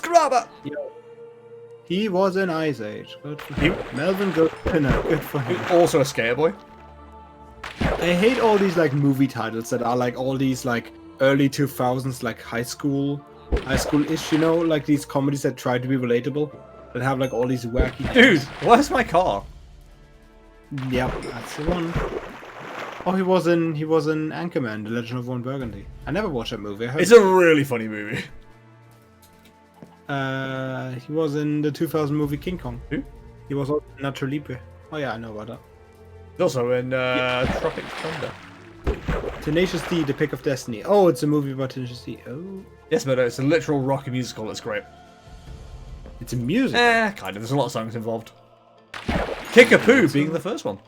subscriber. He was in Ice Age. Good for him. Melvin goes winner. Good for him. Also a skater boy. I hate all these like movie titles that are like all these like early 2000s like high school-ish, you know, like these comedies that try to be relatable, that have like all these wacky Dude, where's my car? Yep, that's the one. Oh, he was in Anchorman, The Legend of Ron Burgundy. I never watched that movie. It's a really funny movie. He was in the 2000 movie King Kong. Who? He was also in Nacho Libre. Oh yeah, I know about that. He's also in Tropic Thunder. Tenacious D, The Pick of Destiny. Oh, it's a movie about Tenacious D. Oh. Yes, but it's a literal rock musical. It's great. It's a music. Kind of. There's a lot of songs involved. Kickapoo being the first one.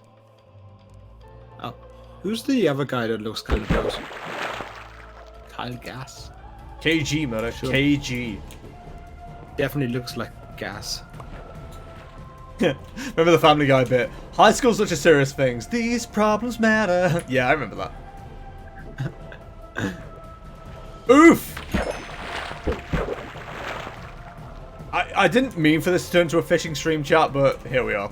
Oh. Who's the other guy that looks kind of close? Kyle Gass. KG, Mirdo. Sure. KG. Definitely looks like gas. Remember the Family Guy bit? High school's such a serious things. These problems matter. Yeah, I remember that. Oof! I didn't mean for this to turn into a fishing stream chat, but here we are.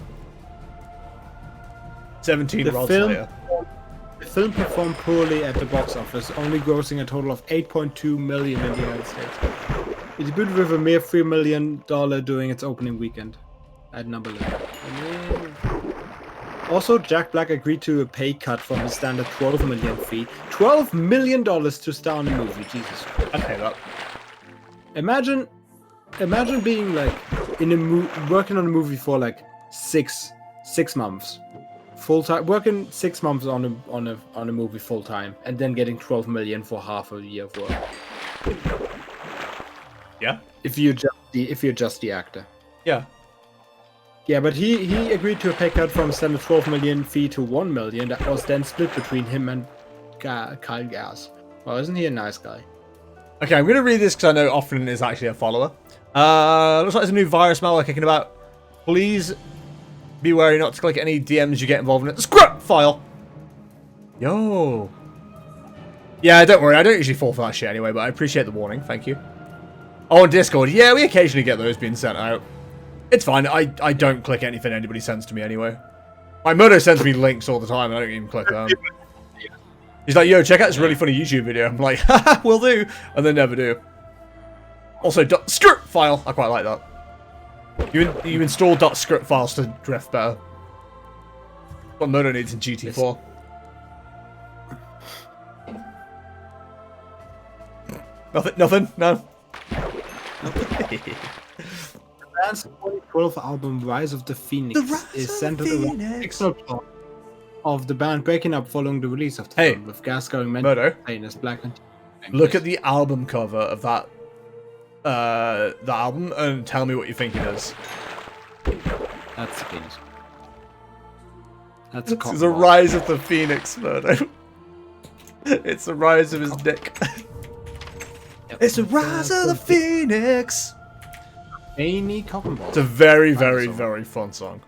17 rods later. The film performed poorly at the box office, only grossing a total of $8.2 million in the United States. It debuted with a mere $3 million during its opening weekend. At number 11. Also, Jack Black agreed to a pay cut from his standard $12 million fee. $12 million to star in a movie, Jesus. I'd pay that. Imagine being like working on a movie for like six months, full time, working 6 months on a movie full time, and then getting $12 million for half a year of work. Yeah. If you're just the actor. Yeah. Yeah, but he agreed to a pay cut from standard $12 million fee to $1 million. That was then split between him and Kyle Gass. Well, isn't he a nice guy? Okay, I'm going to read this because I know Offlin is actually a follower. Looks like there's a new virus malware kicking about. Please be wary not to click any DMs you get involved in it. Scrap file! Yo. Yeah, don't worry. I don't usually fall for that shit anyway, but I appreciate the warning. Thank you. Oh, on Discord. Yeah, we occasionally get those being sent out. It's fine. I don't click anything anybody sends to me anyway. My Mirdo sends me links all the time and I don't even click them. He's like, yo, check out this really funny YouTube video. I'm like, haha, will do. And they never do. Also, .script file. I quite like that. You install .script files to drift better. What Mirdo needs in GT4. Nothing? No? The band's 2012 album Rise of the Phoenix is centered around the fictional plot of the band breaking up following the release of the film, with Gas going mental as Black and look at the album cover of that the album and tell me what you think it is. That's the penis. That's It's the rise of the Phoenix, Mirdo. It's the rise of his dick. It's the rise of the Phoenix. Amy Cottonball. It's a very, very, very fun song.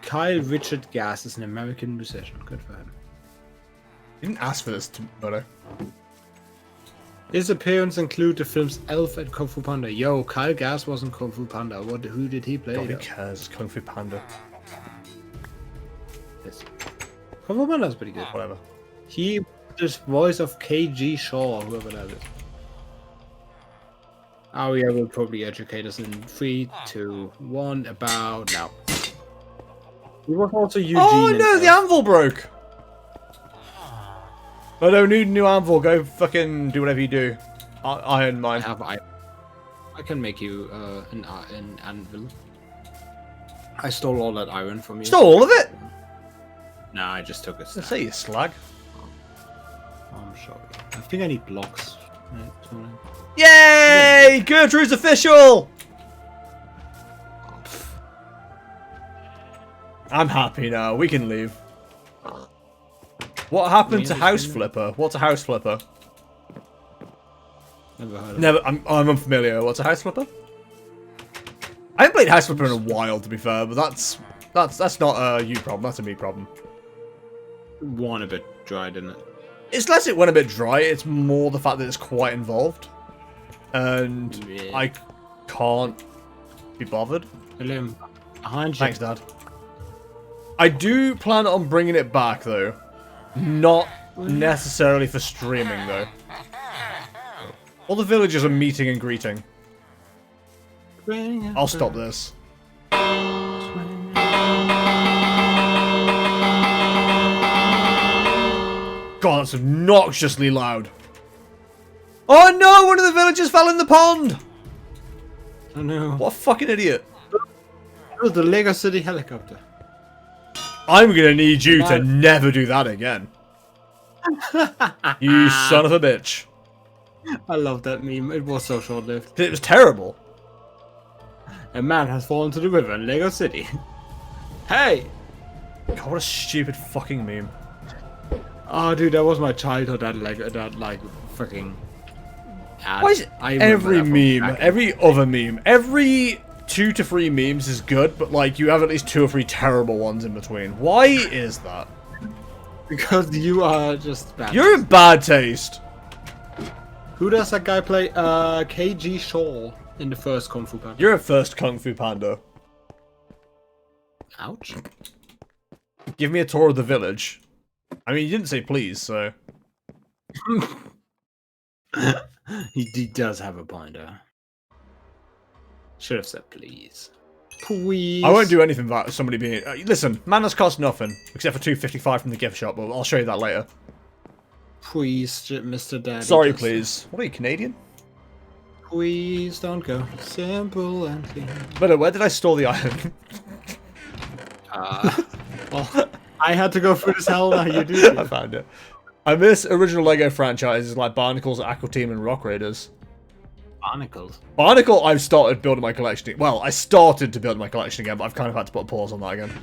Kyle Richard Gass is an American musician. Good for him. You didn't ask for this, Mirdo. His appearances include the films Elf and Kung Fu Panda. Yo, Kyle Gass wasn't Kung Fu Panda. Who did he play? Nobody cares. Kung Fu Panda. Yes. Kung Fu Panda's pretty good. Whatever. He was the voice of KG Shaw, whoever that is. Aria will probably educate us in 3, 2, 1, about now. He was also Eugene. Oh no, the anvil broke! Oh no, new anvil, go fucking do whatever you do. Iron mine. I can make you an anvil. I stole all that iron from you. Stole all of it? Nah, I just took it. Let's say you slag. I'm sorry. I think I need blocks. Yay! Gertrude's official! I'm happy now. We can leave. What happened to House Flipper? What's a House Flipper? Never heard of Never. I'm unfamiliar. What's a House Flipper? I haven't played House Flipper in a while, to be fair, but that's not a you problem. That's a me problem. One a bit dry, didn't it? It's less it went a bit dry. It's more the fact that it's quite involved. and Yeah. I can't be bothered. William, behind you. Thanks, Dad. I do plan on bringing it back, though. Not necessarily for streaming, though. All the villagers are meeting and greeting. I'll stop this. God, that's obnoxiously loud. Oh no, one of the villagers fell in the pond! Oh no. What a fucking idiot. It was the Lego City helicopter. I'm gonna need you to never do that again. You son of a bitch. I love that meme. It was so short-lived. It was terrible. A man has fallen to the river in Lego City. Hey! God, what a stupid fucking meme. Oh, dude, that was my childhood. That freaking. Why is every meme, every other meme, every 2 to 3 memes is good, but like you have at least 2 or 3 terrible ones in between? Why is that? Because you are just bad. You're in bad taste. Who does that guy play? KG Shaw in the first Kung Fu Panda. You're a first Kung Fu Panda. Ouch. Give me a tour of the village. I mean, you didn't say please, so. He does have a pointer. Should have said please. Please. I won't do anything about somebody being. Listen, manners cost nothing except for $2.55 from the gift shop, but I'll show you that later. Please, Mr. Daddy. Sorry, please. What are you, Canadian? Please don't go. Simple and clean. But where did I store the iron? Well, I had to go through this hell now. You do. I found it. I miss original Lego franchises like Barnacles, Aqua Team, and Rock Raiders. Barnacles. Barnacle, I've started building my collection. Well, I started to build my collection again, but I've kind of had to put a pause on that again.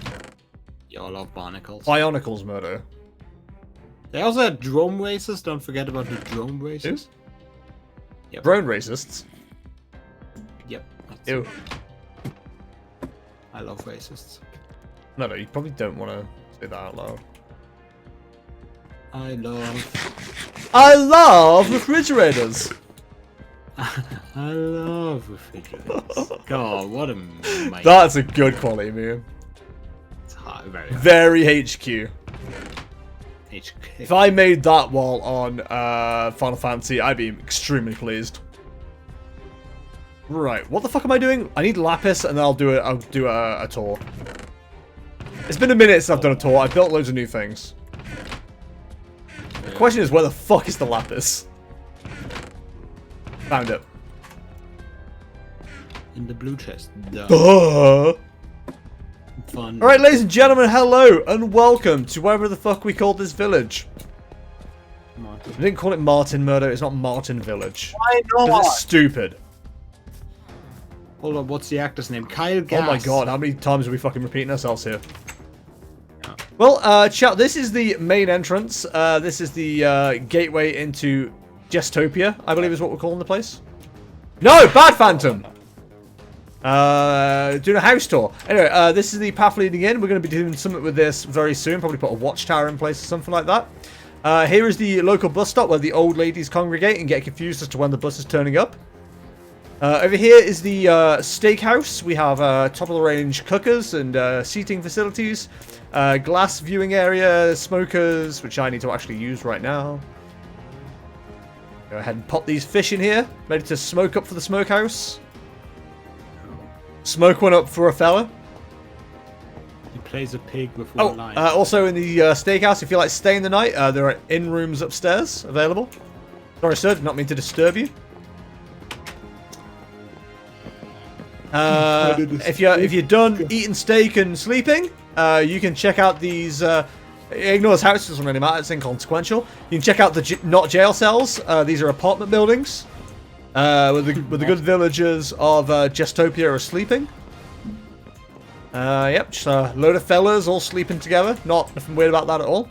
Yo, I love barnacles. Bionicles, Mirdo. They also had drone races. Don't forget about the drone races. Yep. Drone racists. Yep. Ew. I love racists. No, you probably don't want to say that out loud. I love refrigerators. I love refrigerators. God, what a mate. That's a good quality meme. It's high, very high. Very HQ. HQ. If I made that while on Final Fantasy, I'd be extremely pleased. Right, what the fuck am I doing? I need lapis, and then I'll do a tour. It's been a minute since I've done a tour. I've built loads of new things. The question is, where the fuck is the lapis? Found it. In the blue chest. Duh. Fun. Alright, ladies and gentlemen, hello, and welcome to wherever the fuck we called this village. Martin. I didn't call it Martin Mirdo, it's not Martin Village. Why not? 'Cause it's stupid. Hold on, what's the actor's name? Kyle Gass. Oh my god, how many times are we fucking repeating ourselves here? Well, chat, this is the main entrance. This is the gateway into Gestopia, I believe is what we're calling the place. No, Bad Phantom! Doing a house tour. Anyway, this is the path leading in. We're going to be doing something with this very soon. Probably put a watchtower in place or something like that. Here is the local bus stop where the old ladies congregate and get confused as to when the bus is turning up. Over here is the steakhouse. We have top-of-the-range cookers and seating facilities. Glass viewing area, smokers, which I need to actually use right now. Go ahead and pop these fish in here. Ready to smoke up for the smokehouse. Smoke one up for a fella. He plays a pig before a lion. Also in the steakhouse, if you like staying the night, there are inn rooms upstairs available. Sorry, sir, did not mean to disturb you. If you're done eating steak and sleeping, you can check out these. Ignore this house; doesn't really matter. It's inconsequential. You can check out the not jail cells. These are apartment buildings. Where the good villagers of Gestopia are sleeping. Yep, just a load of fellas all sleeping together. Nothing weird about that at all.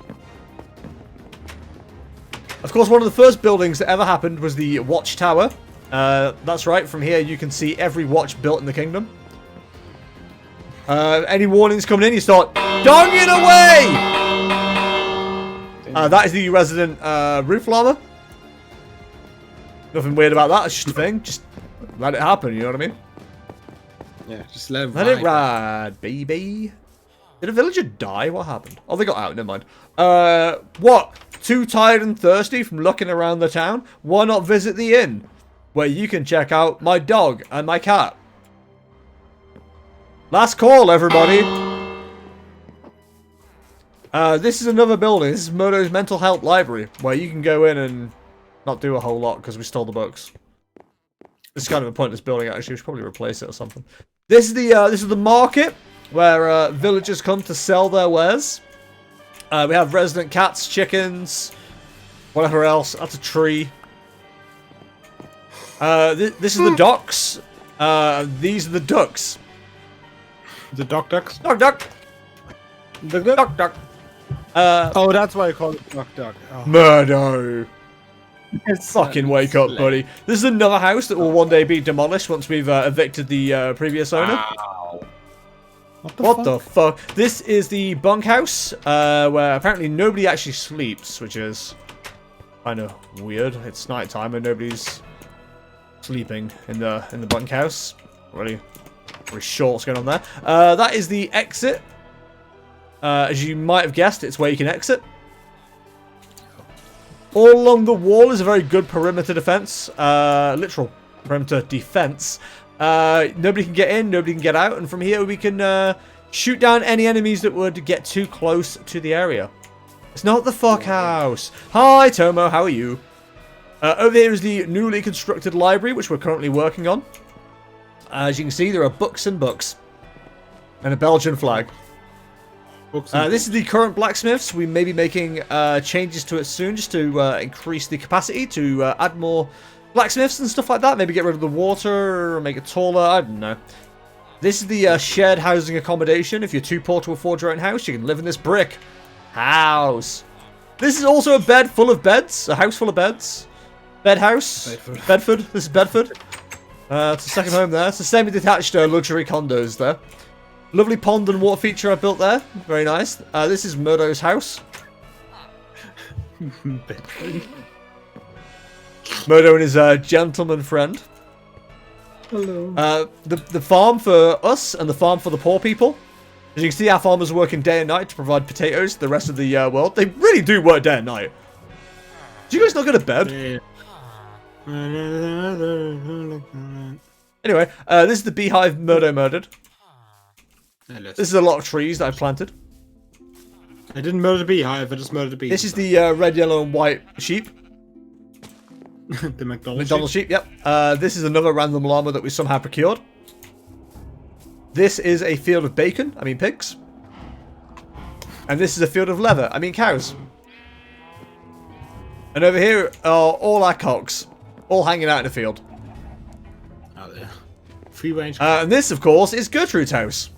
Of course, one of the first buildings that ever happened was the Watchtower. That's right, from here you can see every watch built in the kingdom. Any warnings coming in, you start donging away! That is the resident roof llama. Nothing weird about that. It's just a thing. Just let it happen. You know what I mean? Yeah, just let it Let it ride, baby. Did a villager die? What happened? Oh, they got out. Never mind. What? Too tired and thirsty from looking around the town? Why not visit the inn, where you can check out my dog and my cat? Last call, everybody. This is another building. This is Mirdo's mental health library, where you can go in and not do a whole lot because we stole the books. This is kind of a pointless building, actually. We should probably replace it or something. This is the market where villagers come to sell their wares. We have resident cats, chickens, whatever else. That's a tree. This is the docks. These are the ducks. The ducks? Duck. Duck. Oh, that's why I call it duck. Oh. Mirdo. Fucking wake up, buddy. This is another house that will one day be demolished once we've evicted the previous owner. Wow. What the fuck? This is the bunkhouse, where apparently nobody actually sleeps, which is kind of weird. It's night time and nobody's sleeping in the bunkhouse. Really sure what's going on there. That is the exit. As you might have guessed, it's where you can exit. All along the wall is a very good perimeter defense. Literal perimeter defense. Nobody can get in, nobody can get out, and from here we can shoot down any enemies that would get too close to the area. It's not the fuck house. Hi, Tomo, how are you? Over here is the newly constructed library, which we're currently working on. As you can see, there are books and books. And a Belgian flag. This is the current blacksmiths. We may be making changes to it soon just to increase the capacity to add more blacksmiths and stuff like that. Maybe get rid of the water or make it taller. I don't know. This is the shared housing accommodation. If you're too poor to afford your own house, you can live in this brick house. This is also a bed full of beds. A house full of beds. Bed house. Bedford. This is Bedford. It's a second home there. It's a semi-detached luxury condos there. Lovely pond and water feature I built there. Very nice. This is Mirdo's house. Mirdo and his gentleman friend. Hello. The farm for us and the farm for the poor people. As you can see, our farmers are working day and night to provide potatoes to the rest of the world. They really do work day and night. Do you guys not go to bed? Yeah. Anyway, this is the beehive Mirdo murdered. This is a lot of trees that I've planted. I didn't murder the beehive, I just murdered the bee. This is the red, yellow, and white sheep. The McDonald's sheep, yep. This is another random llama that we somehow procured. This is a field of bacon, I mean pigs. And this is a field of leather, I mean cows. And over here are all our cocks, all hanging out in the field. Oh, yeah. Free range. And this, of course, is Gertrude's house,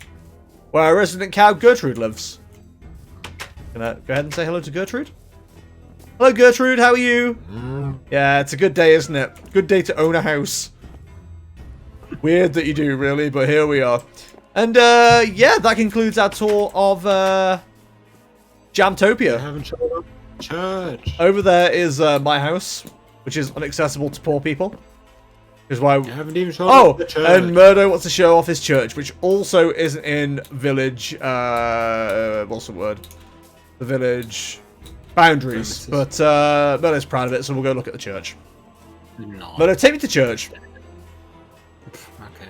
where our resident cow Gertrude lives. Can I go ahead and say hello to Gertrude? Hello, Gertrude. How are you? Yeah, it's a good day, isn't it? Good day to own a house. Weird that you do, really, but here we are. And, yeah, that concludes our tour of, Jamtopia. I haven't showed up church. Over there is, my house, which is inaccessible to poor people. Is why... I haven't even shown up the church. And Mirdo wants to show off his church, which also isn't in village, what's the word? The village... boundaries. But, Mirdo's proud of it, so we'll go look at the church. No. Mirdo, take me to church. Okay.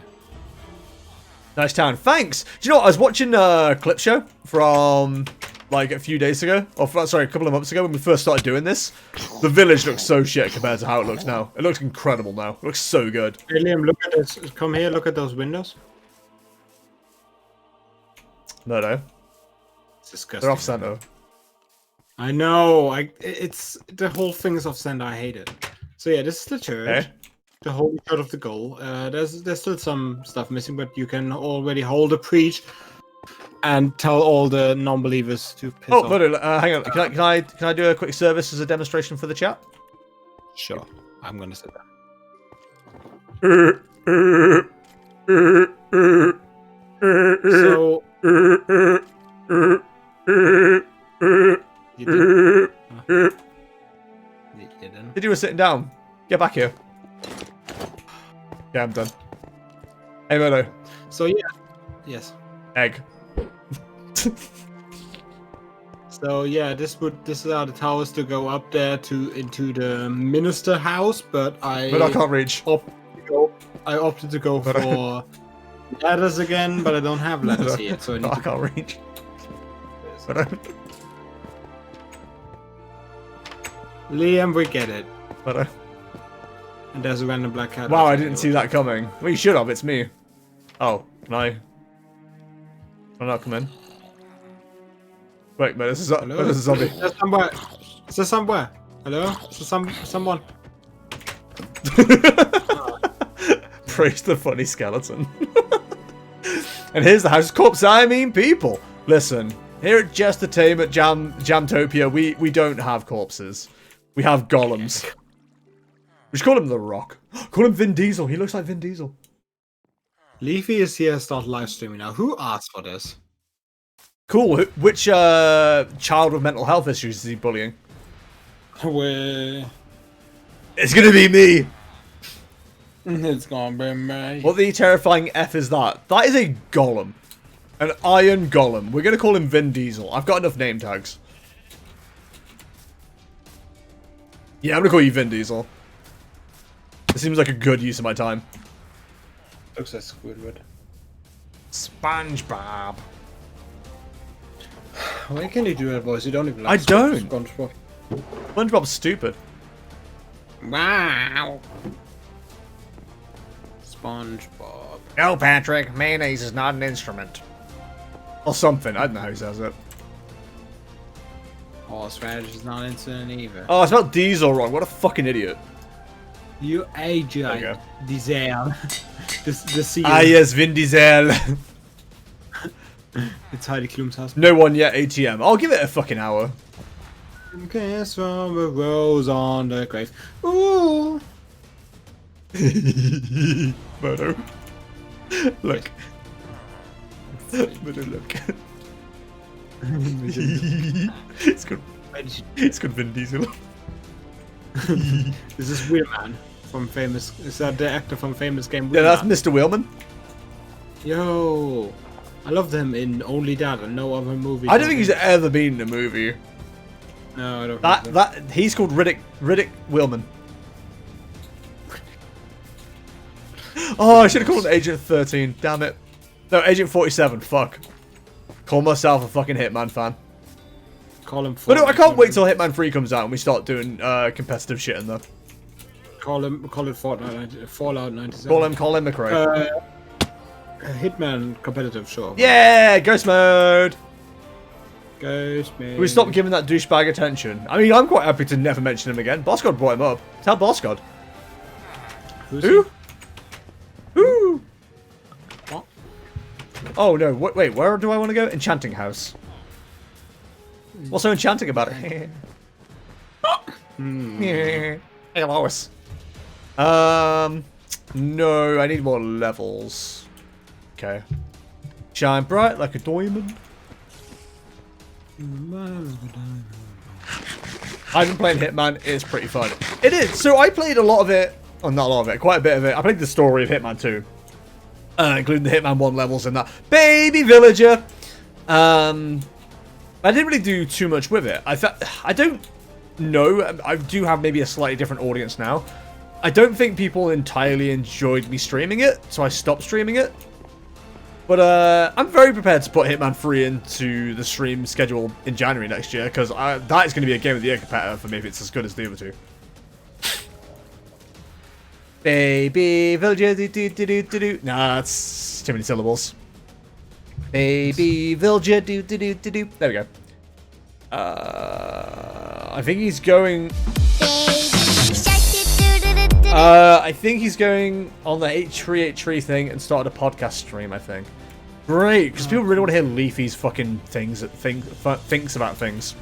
Nice town. Thanks. Do you know what? I was watching a clip show from like a few days ago, or sorry, a couple of months ago when we first started doing this. The village looks so shit compared to how it looks now. It looks incredible now. It looks so good. Hey Liam, look at this. Come here, look at those windows. No. It's disgusting. They're off center. I know. It's the whole thing is off center. I hate it. So yeah, this is the church. Okay. The holy church of the goal. There's still some stuff missing, but you can already hold a preach and tell all the non-believers to piss off. Mirdo, hang on. Can I do a quick service as a demonstration for the chat? Sure. I'm gonna sit down. So you didn't? Did you were sitting down? Get back here. Yeah, I'm done. Hey, Mirdo. So yeah, yes. Egg. So yeah, this is how the towers to go up there into the minister house, but I can't reach. opted to go for ladders again, but I don't have ladders yet, so I can't reach. Liam, we get it. But And there's a random black cat. wow, I didn't see that coming. Well, you should have. It's me. Oh, can I? Can I not come in? Wait, but this is a zombie. Is there somewhere? Is there somewhere? Hello? Is there someone? Praise the funny skeleton. And here's the house corpse. I mean, people. Listen, here at Jestertainment Jamtopia, we don't have corpses. We have golems. We should call him The Rock. Call him Vin Diesel. He looks like Vin Diesel. Leafy is here, start live streaming now. Who asked for this? Cool. Which child with mental health issues is he bullying? Where? It's gonna be me. It's gonna be me. What the terrifying F is that? That is a golem. An iron golem. We're gonna call him Vin Diesel. I've got enough name tags. Yeah, I'm gonna call you Vin Diesel. It seems like a good use of my time. Looks like Squidward. SpongeBob. Why can you do that voice? You don't even like I don't. SpongeBob. SpongeBob's stupid. Wow. SpongeBob. No, Patrick. Mayonnaise is not an instrument. Or something. I don't know how he says it. Horseradish is not insulin either. Oh, I spelled Diesel wrong. What a fucking idiot. You AJ Diesel. the seal. Ah, yes, Vin Diesel. It's Heidi Klum's house. No one yet, ATM. I'll give it a fucking hour. Kiss from a rose on the grave. Ooh. Mirdo. Look. Mirdo, look. It's good. It's good Vin Diesel. This is Wheelman from famous. Is that the actor from famous game? Yeah, that's Wheelman? Mr. Wheelman. Yo, I love them in only that and no other movie. I don't think he's ever been in a movie. No, I don't. think so. That he's called Riddick Wheelman. Oh, I should have called him Agent 13. Damn it. No, Agent 47. Fuck. Call myself a fucking Hitman fan. Call him. But no, I can't wait till Hitman 3 comes out and we start doing competitive shit in there. Call it Fortnite, Fallout 97. Call him McRae. Hitman competitive, sure. Yeah, ghost mode. Ghost mode. We stop giving that douchebag attention. I mean, I'm quite happy to never mention him again. Boss God brought him up. Tell Boss God. Who's Who? he? Who? What? Oh no! Wait, where do I want to go? Enchanting house. What's so enchanting about it? Hey, Lois. No, I need more levels. Okay. Shine bright like a diamond. I've been playing Hitman. It's pretty fun. It is. So I played a lot of it. Oh, not a lot of it. Quite a bit of it. I played the story of Hitman 2. Including the Hitman 1 levels and that. Baby villager. I didn't really do too much with it. I don't know. I do have maybe a slightly different audience now. I don't think people entirely enjoyed me streaming it, so I stopped streaming it. But I'm very prepared to put Hitman 3 into the stream schedule in January next year, because that is going to be a Game of the Year competitor for me if it's as good as the other two. Baby villager, do. Nah, that's too many syllables. Baby villager, do. There we go. I think he's going. I think he's going on the H3 thing and started a podcast stream. I think. Great, because people really want to hear Leafy's fucking thinks about things.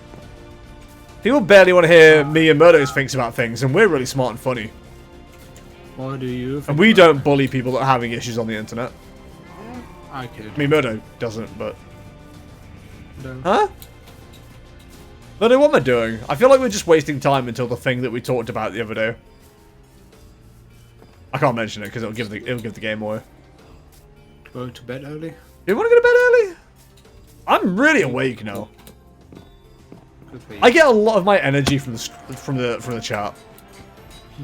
People barely want to hear me and Mirdo's thinks about things, and we're really smart and funny. What do you think? And we don't bully people that are having issues on the internet. I could. I mean, Mirdo doesn't, but... No. Huh? Mirdo, what am I doing? I feel like we're just wasting time until the thing that we talked about the other day. I can't mention it because it'll give the game away. Go to bed early. Do you want to go to bed early? I'm really awake now. I get a lot of my energy from the chat.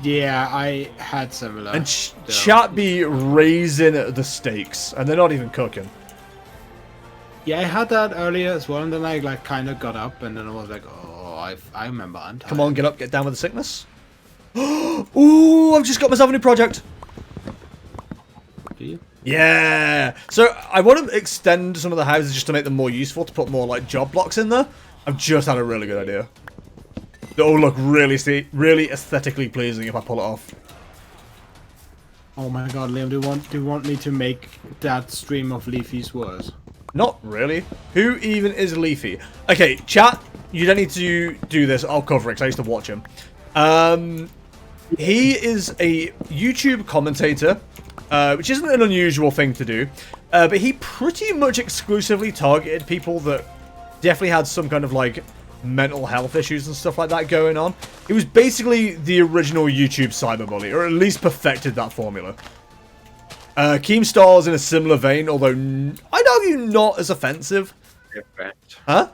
Yeah, I had similar. And chat be raising the stakes, and they're not even cooking. Yeah, I had that earlier as well, and then I like kind of got up, and then I was like, oh, I remember Untitled. Come on, get up, get down with the sickness. Ooh, I've just got myself a new project. Do you? Yeah. So I want to extend some of the houses just to make them more useful, to put more like job blocks in there. I've just had a really good idea. It'll look really aesthetically pleasing if I pull it off. Oh my god, Liam, do you want me to make that stream of Leafy's worse? Not really. Who even is Leafy? Okay, chat, you don't need to do this. I'll cover it because I used to watch him. He is a YouTube commentator, which isn't an unusual thing to do. But he pretty much exclusively targeted people that definitely had some kind of like mental health issues and stuff like that going on. It was basically the original YouTube cyberbully, or at least perfected that formula. Keemstar's in a similar vein, although I'd argue not as offensive. Different. Huh?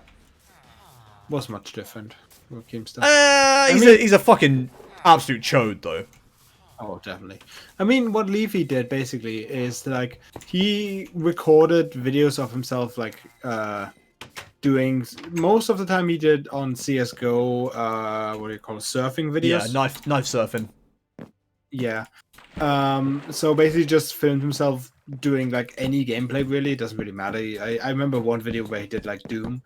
Was much different with Keemstar. He's a fucking absolute chode, though. Oh, definitely. I mean, what Leafy did basically is like he recorded videos of himself, like doing most of the time he did on CS:GO. What do you call it? Surfing videos. Yeah, knife surfing. Yeah. So basically just filmed himself doing like any gameplay, really. It doesn't really matter. I remember one video where he did like Doom,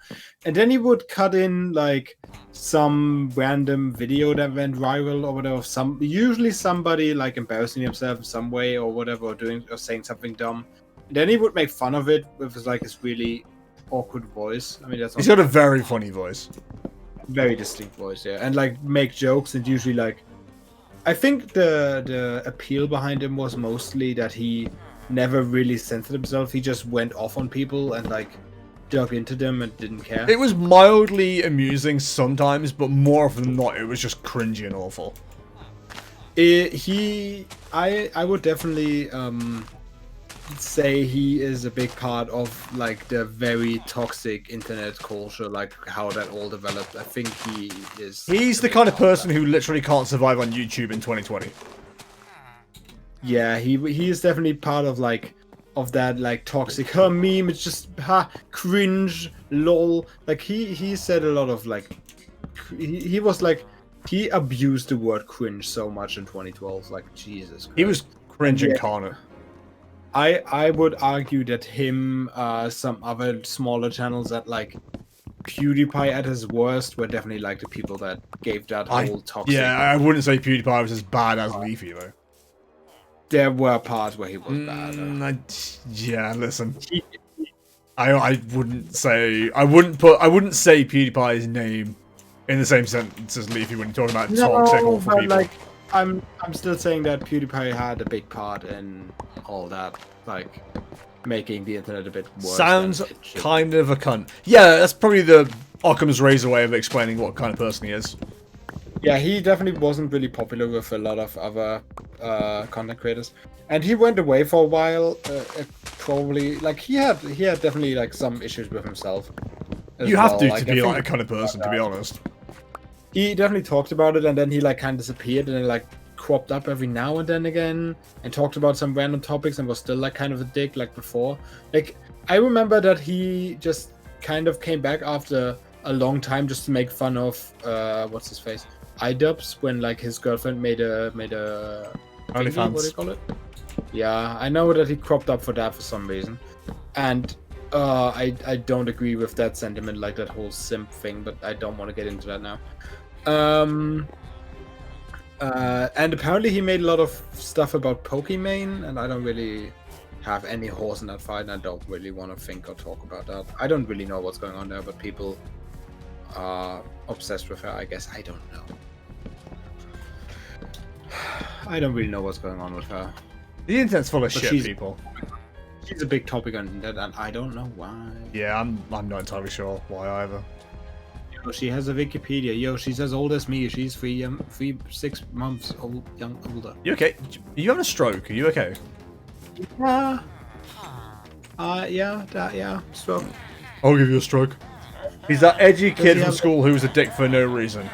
and then he would cut in like some random video that went viral or whatever. Usually somebody like embarrassing himself in some way or whatever, or saying something dumb. And then he would make fun of it with his really awkward voice. I mean, he's got a very funny voice, very distinct voice, yeah, and like make jokes, and usually like I think the appeal behind him was mostly that he never really censored himself. He just went off on people and like dug into them and didn't care. It was mildly amusing sometimes, but more often than not, it was just cringy and awful. I would definitely say he is a big part of like the very toxic internet culture, like how that all developed. I think he is. He's the kind of person who literally can't survive on YouTube in 2020. Yeah, he is definitely part of that like toxic meme. It's just cringe, lol. Like he said a lot of like he was like he abused the word cringe so much in 2012. Like Jesus Christ. He was cringe incarnate. I would argue that him, some other smaller channels that like PewDiePie at his worst were definitely like the people that gave that whole toxic. Yeah, I wouldn't say PewDiePie was as bad as Leafy though. There were parts where he was bad. Yeah, listen. I wouldn't say PewDiePie's name in the same sentence as Leafy when you're talking about toxic awful people. Like, I'm still saying that PewDiePie had a big part in all that, like making the internet a bit worse. Sounds kind of a cunt. Yeah, that's probably the Occam's razor way of explaining what kind of person he is. Yeah, he definitely wasn't really popular with a lot of other content creators, and he went away for a while. Probably like he had definitely like some issues with himself. You have to be like that kind of person, to be honest. He definitely talked about it, and then he like kind of disappeared, and then like cropped up every now and then again, and talked about some random topics, and was still like kind of a dick like before. Like I remember that he just kind of came back after a long time just to make fun of what's his face, iDubbbz, when like his girlfriend made a OnlyFans. What do you call it? Yeah, I know that he cropped up for that for some reason, and I don't agree with that sentiment, like that whole simp thing, but I don't want to get into that now. And apparently he made a lot of stuff about Pokimane, and I don't really have any horse in that fight, and I don't really want to think or talk about that. I don't really know what's going on there, but people are obsessed with her, I guess. I don't know. I don't really know what's going on with her. The internet's full of shit, people. She's a big topic on that, and I don't know why. Yeah, I'm not entirely sure why either. Yo, she has a Wikipedia. Yo, she's as old as me. She's 6 months old, older. You okay? Are you having a stroke? Are you okay? Yeah. Yeah, stroke. I'll give you a stroke. He's that edgy kid from school who's a dick for no reason.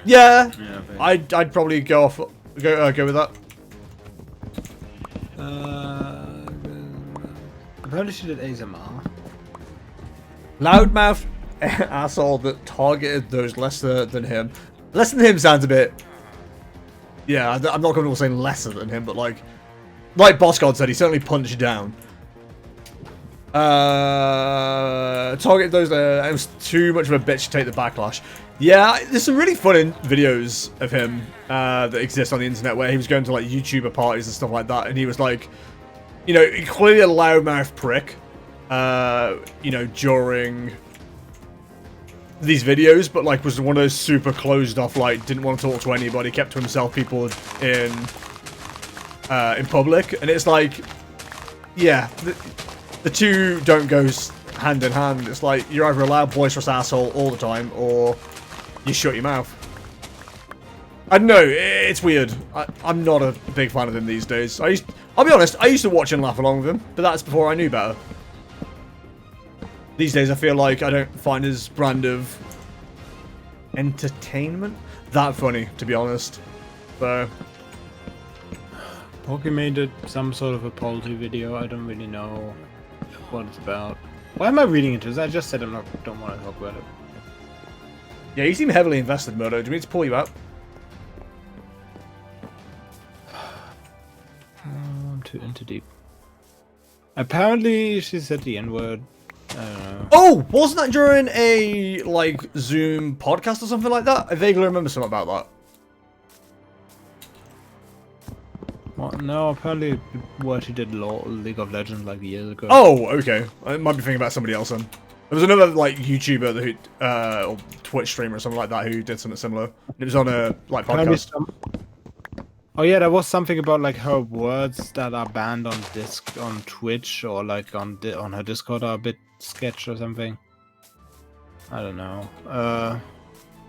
Yeah, I'd probably go with that. Apparently she did ASMR. Loudmouth asshole that targeted those lesser than him. Less than him sounds a bit... Yeah, I'm not comfortable saying lesser than him, but like Boss God said, he certainly punched down. Target those it was too much of a bitch to take the backlash. Yeah, there's some really fun videos of him that exist on the internet where he was going to like YouTuber parties and stuff like that, and he was like, you know, clearly a loudmouth prick, you know, during these videos, but like was one of those super closed off, like didn't want to talk to anybody, kept to himself, people in public, and it's like, yeah, the two don't go hand in hand. It's like you're either a loud, boisterous asshole all the time, or you shut your mouth. I don't know, it's weird. I'm not a big fan of him these days. I'll be honest, I used to watch and laugh along with him, but that's before I knew better. These days I feel like I don't find his brand of entertainment that funny, to be honest. So... Poke made some sort of a poultry video. I don't really know what it's about. Why am I reading into this? I just said don't want to talk about it. Yeah, you seem heavily invested, Mirdo. Do we need to pull you out? I'm too into deep. Apparently, she said the N-word. I don't know. Oh, wasn't that during a like Zoom podcast or something like that? I vaguely remember something about that. What? No, apparently what she did League of Legends like years ago. Oh, okay. I might be thinking about somebody else then. There was another like YouTuber who, or Twitch streamer or something like that who did something similar. It was on a like podcast. Oh yeah, there was something about like her words that are banned on Twitch or like on her Discord are a bit sketch or something. I don't know.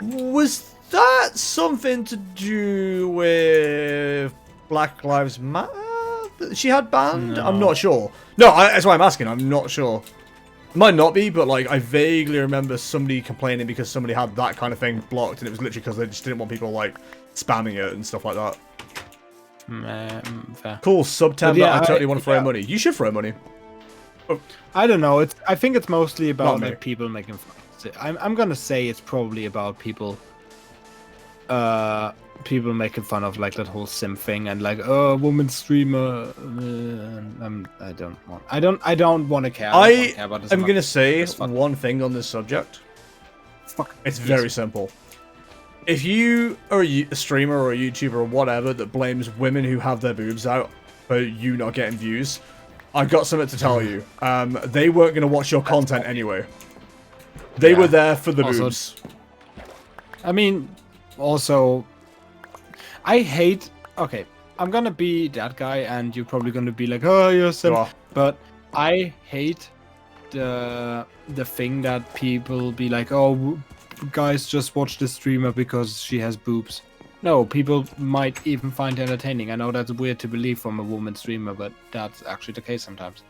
Was that something to do with Black Lives Matter that she had banned? No. I'm not sure. No, that's why I'm asking. I'm not sure. It might not be, but like I vaguely remember somebody complaining because somebody had that kind of thing blocked, and it was literally because they just didn't want people like spamming it and stuff like that. Fair. Cool, September. Yeah, I totally want to throw money. You should throw money. Oh. I don't know. I think it's mostly about like people making fun. I'm gonna say it's probably about people. People making fun of like that whole sim thing and like, oh, woman streamer. I don't want to care. I am gonna say one thing on this subject. It's very simple. If you are a streamer or a YouTuber or whatever that blames women who have their boobs out for you not getting views, I've got something to tell you. They weren't gonna watch your content anyway. They were there for the boobs. I mean, also, I hate... Okay, I'm gonna be that guy, and you're probably gonna be like, oh, you're so... But I hate the thing that people be like, oh, guys just watch the streamer because she has boobs. No, people might even find it entertaining. I know that's weird to believe from a woman streamer, but that's actually the case sometimes.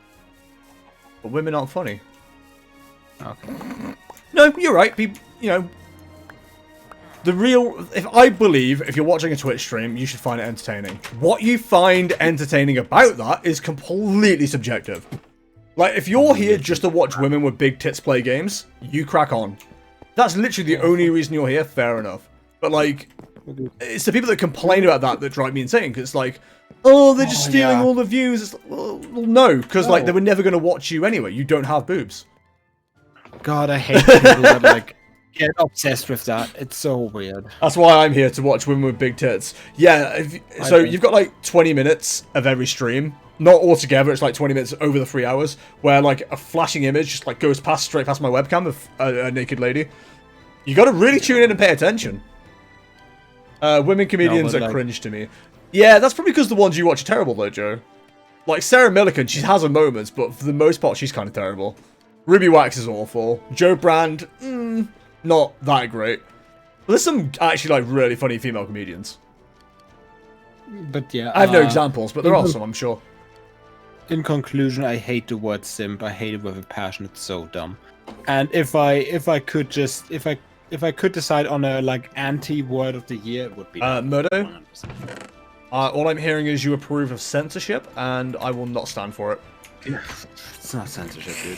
But women aren't funny. Okay. No, you're right. People, you know... I believe if you're watching a Twitch stream, you should find it entertaining. What you find entertaining about that is completely subjective. Like, if you're here just to watch women with big tits play games, you crack on. That's literally the only reason you're here, fair enough. But, like, it's the people that complain about that drive me insane, because it's like, oh, they're just stealing all the views. It's like, well, no, because, like, they were never going to watch you anyway. You don't have boobs. God, I hate people that, like, get obsessed with that. It's so weird. That's why I'm here to watch women with big tits. Yeah, so you've got like 20 minutes of every stream. Not all together, it's like 20 minutes over the 3 hours, where like a flashing image just like goes straight past my webcam of a naked lady. You gotta really tune in and pay attention. Women comedians are cringe to me. Yeah, that's probably because the ones you watch are terrible though, Joe. Like Sarah Millican, she has her moments, but for the most part she's kind of terrible. Ruby Wax is awful. Joe Brand, not that great. But there's some actually like really funny female comedians. But yeah, I have no examples, but there are some, I'm sure. In conclusion, I hate the word simp. I hate it with a passion. It's so dumb. And if I could decide on a like anti word of the year, it would be Mirdo. 100%. All I'm hearing is you approve of censorship, and I will not stand for it. It's not censorship, dude.